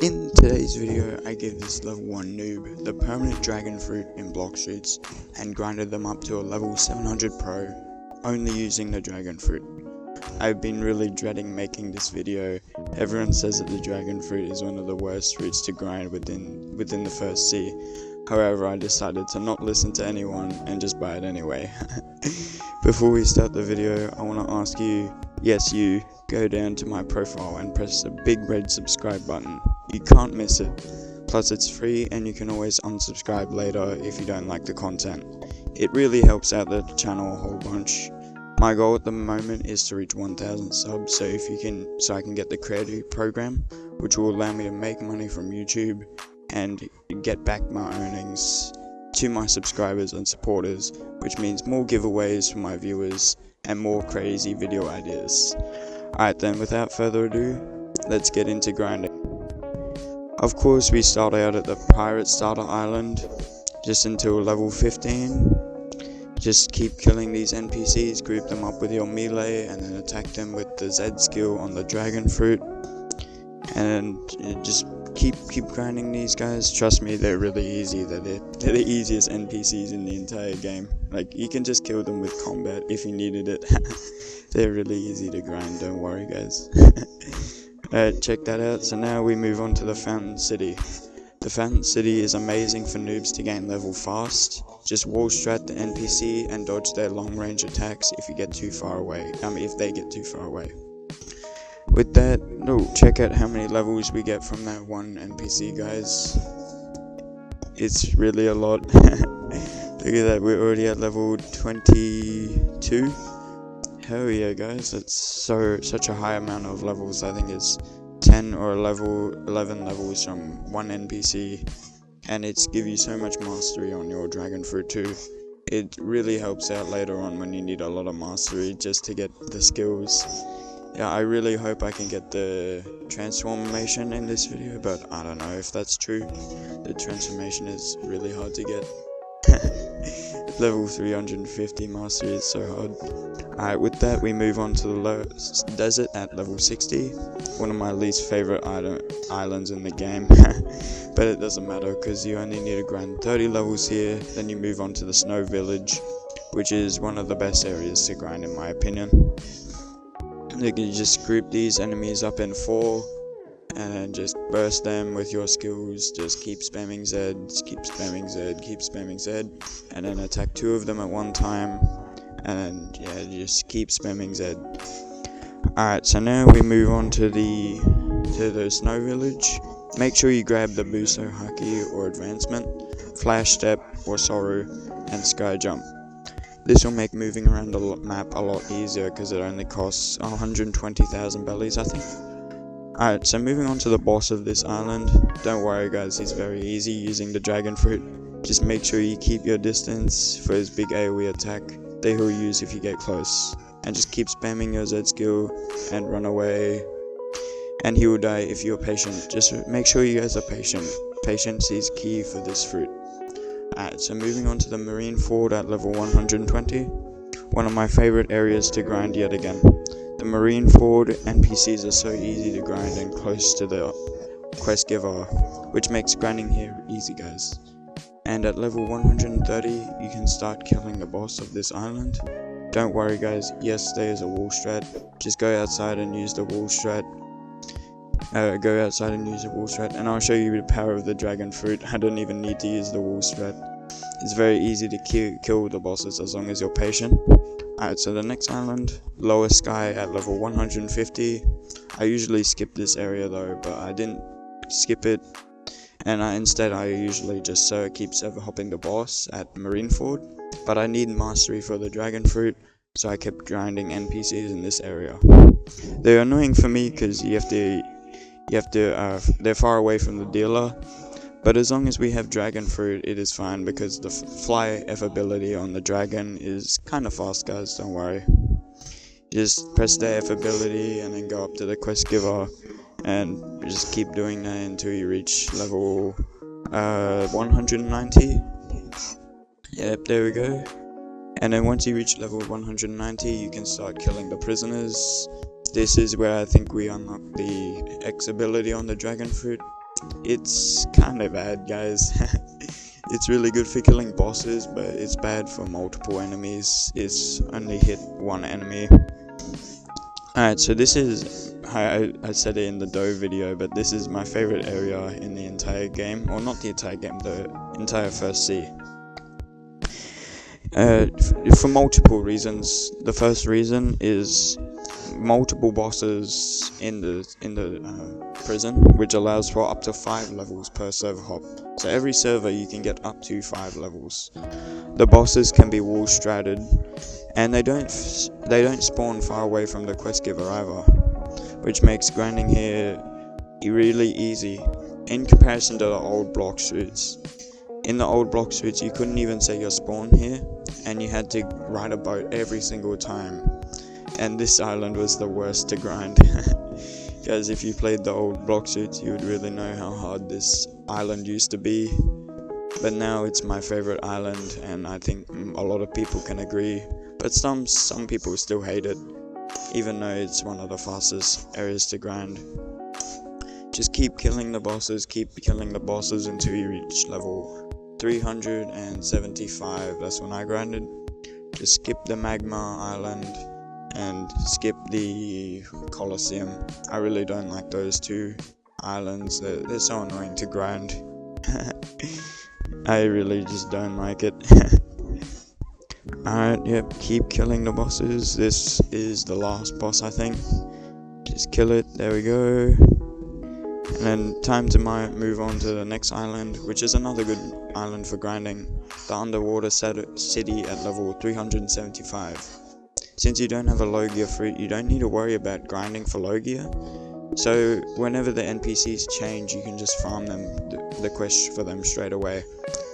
In today's video, I gave this level 1 noob the permanent dragon fruit in block shoots and grinded them up to a level 700 pro, only using the dragon fruit. I've been really dreading making this video. Everyone says that the dragon fruit is one of the worst fruits to grind within the first sea. However, I decided to not listen to anyone and just buy it anyway. Before we start the video, I want to ask you, yes you, go down to my profile and press the big red subscribe button. You can't miss it. Plus it's free and you can always unsubscribe later if you don't like the content. It really helps out the channel a whole bunch. My goal at the moment is to reach 1000 subs, so I can get the creator program, which will allow me to make money from YouTube and get back my earnings to my subscribers and supporters, which means more giveaways for my viewers and more crazy video ideas. Alright then, without further ado, let's get into grinding. Of course, we start out at the pirate starter island, just until level 15. Just keep killing these NPCs, group them up with your melee, and then attack them with the Z skill on the dragon fruit. And just keep grinding these guys. Trust me, they're really easy. They're the easiest NPCs in the entire game. Like, you can just kill them with combat if you needed it. They're really easy to grind, don't worry guys. Alright, check that out. So now we move on to the Fountain City. The Fountain City is amazing for noobs to gain level fast. Just wall strat the NPC and dodge their long range attacks if you get too far away. If they get too far away. With that, check out how many levels we get from that one NPC, guys. It's really a lot. Look at that, we're already at level 22. Hell yeah, guys, that's such a high amount of levels. I think it's 10 or 11 levels from one NPC, and it's give you so much mastery on your dragon fruit too. It really helps out later on when you need a lot of mastery just to get the skills. Yeah, I really hope I can get the transformation in this video, but I don't know if that's true. The transformation is really hard to get. Level 350 mastery is so hard. Alright, with that we move on to the desert at level 60. One of my least favorite islands in the game. But it doesn't matter because you only need to grind 30 levels here, then you move on to the snow village, which is one of the best areas to grind in my opinion. You can just group these enemies up in 4 and just burst them with your skills. Just keep spamming Z, keep spamming Z, keep spamming Z, and then attack 2 of them at one time, and yeah, just keep spamming Z. Alright, so now we move on to the snow village. Make sure you grab the Buso Haki or advancement, flash step or sorrow, and sky jump. This will make moving around the map a lot easier because it only costs 120,000 bellies, I think. Alright, so moving on to the boss of this island. Don't worry guys, he's very easy using the dragon fruit. Just make sure you keep your distance for his big AoE attack that he'll use if you get close. And just keep spamming your Z skill and run away. And he will die if you're patient. Just make sure you guys are patient. Patience is key for this fruit. Alright, so moving on to the marine fort at level 120. One of my favorite areas to grind yet again. The marine fort NPCs are so easy to grind and close to the quest giver, which makes grinding here easy guys. And at level 130 you can start killing the boss of this island. Don't worry guys, yes there is a wall strat, just go outside and use the wall strat. And I'll show you the power of the dragon fruit. I don't even need to use the wall strat. It's very easy to kill the bosses as long as you're patient. Alright, so the next island, Lower Sky at level 150. I usually skip this area though, but I didn't skip it. And instead I usually just keep server hopping the boss at Marineford. But I need mastery for the dragon fruit, so I kept grinding NPCs in this area. They're annoying for me because they're far away from the dealer. But as long as we have dragon fruit, it is fine because the fly F ability on the dragon is kind of fast guys, don't worry. Just press the F ability and then go up to the quest giver and just keep doing that until you reach level 190. Yep, there we go. And then once you reach level 190, you can start killing the prisoners. This is where I think we unlock the X ability on the dragon fruit. it's kind of bad, guys. It's really good for killing bosses, but it's bad for multiple enemies. It's only hit one enemy. Alright, so this is, I said it in the Doe video, but this is my favorite area in the entire game. Or not the entire game, the entire first sea. For multiple reasons. The first reason is multiple bosses in the prison, which allows for up to 5 levels per server hop. So every server you can get up to 5 levels. The bosses can be wall stratted, and they don't spawn far away from the quest giver either, which makes grinding here really easy in comparison to the old blox routes. In the old blox routes, you couldn't even set your spawn here, and you had to ride a boat every single time. And this island was the worst to grind. Guys, if you played the old blox routes, you would really know how hard this island used to be. But now it's my favorite island, and I think a lot of people can agree. But some people still hate it, even though it's one of the fastest areas to grind. Just keep killing the bosses until you reach level 375. That's when I grinded. Just skip the magma island and skip the Colosseum. I really don't like those two islands. They're so annoying to grind. I really just don't like it. Alright, yep, keep killing the bosses. This is the last boss, I think. Just kill it, there we go. And then time to move on to the next island, which is another good island for grinding. The underwater city at level 375. Since you don't have a Logia fruit, you don't need to worry about grinding for Logia. So whenever the NPCs change, you can just farm them, the quest for them straight away.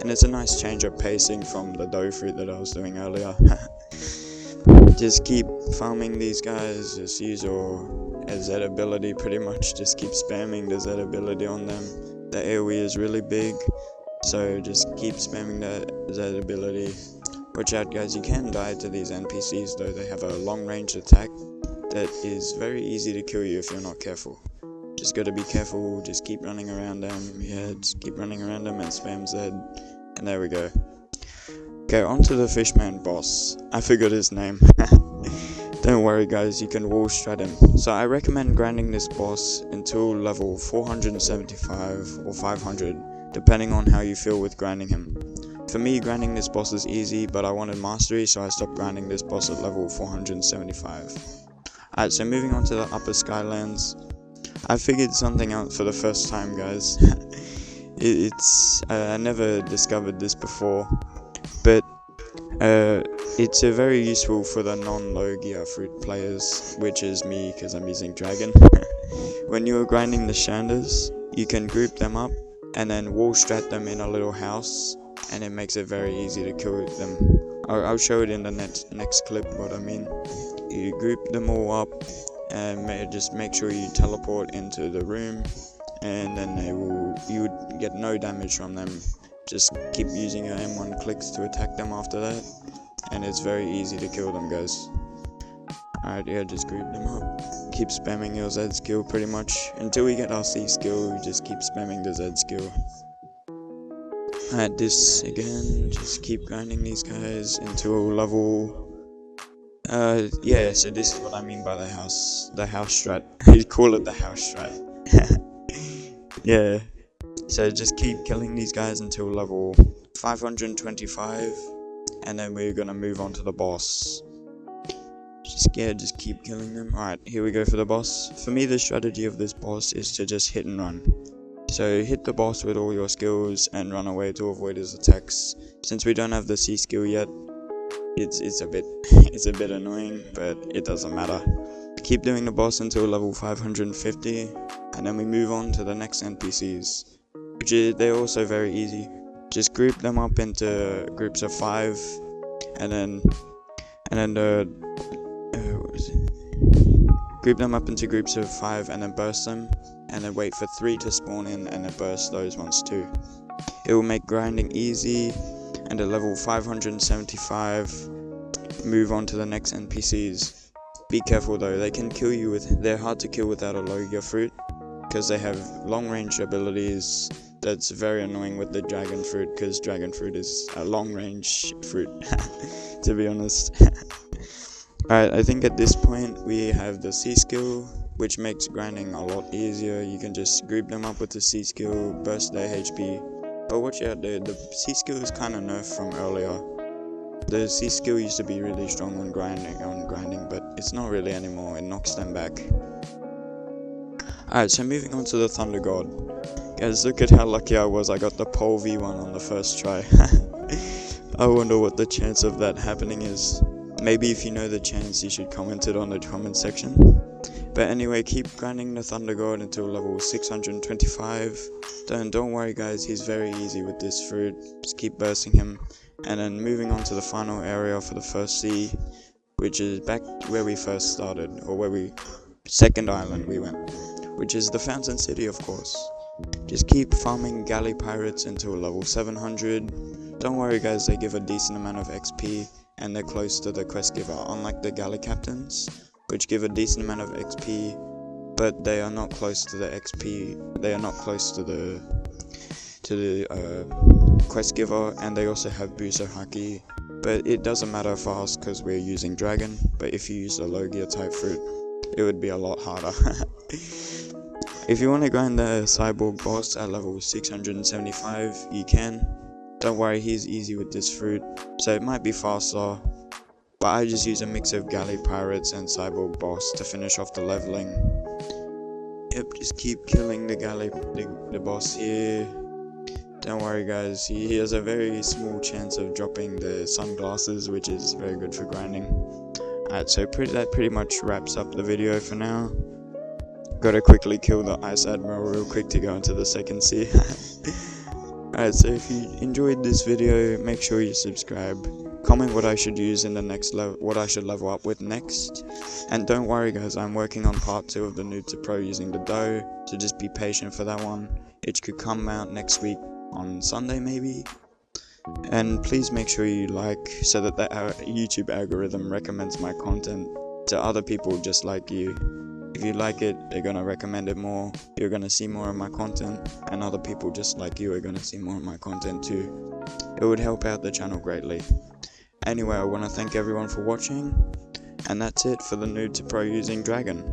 And it's a nice change of pacing from the dough fruit that I was doing earlier. Just keep farming these guys, just use your Z ability pretty much, just keep spamming the Z ability on them. The AoE is really big, so just keep spamming the Z ability. Watch out, guys, you can die to these NPCs though. They have a long range attack that is very easy to kill you if you're not careful. Just gotta be careful, just keep running around them, yeah, just keep running around them and spam Z, and there we go. Okay, on to the fishman boss. I forgot his name. Don't worry guys, you can wall strat him. So I recommend grinding this boss until level 475 or 500, depending on how you feel with grinding him. For me, grinding this boss is easy, but I wanted mastery, so I stopped grinding this boss at level 475. Alright, so moving on to the upper Skylands. I figured something out for the first time, guys. I never discovered this before, but it's very useful for the non-Logia fruit players, which is me because I'm using Dragon. When you're grinding the Shanders, you can group them up and then wall strat them in a little house, and it makes it very easy to kill them. I'll show it in the next clip what I mean. You group them all up and just make sure you teleport into the room, and then you would get no damage from them. Just keep using your M1 clicks to attack them after that, and it's very easy to kill them, guys. Alright, yeah, just group them up. Keep spamming your Z skill pretty much. Until we get our C skill, we just keep spamming the Z skill. Alright, this again, just keep grinding these guys until level... yeah, so this is what I mean by the house strat. You call it the house strat. Yeah. So just keep killing these guys until level 525, and then we're gonna move on to the boss. Just keep killing them. Alright, here we go for the boss. For me, the strategy of this boss is to just hit and run. So hit the boss with all your skills and run away to avoid his attacks. Since we don't have the C skill yet, it's a bit annoying, but it doesn't matter. Keep doing the boss until level 550, and then we move on to the next NPCs. They're also very easy. Just group them up into groups of 5, and then group them up into groups of 5 and then burst them, and then wait for 3 to spawn in and then burst those ones too. It will make grinding easy, and at level 575 move on to the next NPCs. Be careful though, they're hard to kill without a Logia fruit, because they have long range abilities. That's very annoying with the dragon fruit, because dragon fruit is a long range fruit, to be honest. Alright, I think at this point we have the C skill, which makes grinding a lot easier. You can just group them up with the C skill, burst their HP. But watch out, the C skill is kind of nerfed from earlier. The C skill used to be really strong on grinding, but it's not really anymore. It knocks them back. Alright, so moving on to the Thunder God. Guys, look at how lucky I was. I got the pole V1 on the first try. I wonder what the chance of that happening is. Maybe if you know the chance, you should comment it on the comment section. But anyway, keep grinding the Thunder God until level 625. Don't worry guys, he's very easy with this fruit. Just keep bursting him. And then moving on to the final area for the first C, which is back where we first started, or second island we went, which is the Fountain City, of course. Just keep farming galley pirates until level 700. Don't worry guys, they give a decent amount of XP, and they're close to the quest giver, unlike the galley captains, which give a decent amount of XP, but they are not close to the XP, they are not close to the quest giver, and they also have Buso Haki, but it doesn't matter for us because we're using dragon. But if you use a low gear type fruit, it would be a lot harder. If you want to grind the cyborg boss at level 675, you can. Don't worry, he's easy with this fruit, so it might be faster, but I just use a mix of galley pirates and cyborg boss to finish off the leveling. Yep, just keep killing the boss here. Don't worry guys, he has a very small chance of dropping the sunglasses, which is very good for grinding. Alright, so that pretty much wraps up the video for now. Gotta quickly kill the Ice Admiral real quick to go into the second sea. Alright, so if you enjoyed this video, make sure you subscribe. Comment what I should use in the next level, what I should level up with next. And don't worry guys, I'm working on part 2 of the Noob to Pro using the dough, so just be patient for that one. It could come out next week on Sunday maybe. And please make sure you like, so that the YouTube algorithm recommends my content to other people just like you. If you like it, they're gonna recommend it more, you're gonna see more of my content, and other people just like you are gonna see more of my content too. It would help out the channel greatly. Anyway, I want to thank everyone for watching, and that's it for the Noob to Pro using Dragon.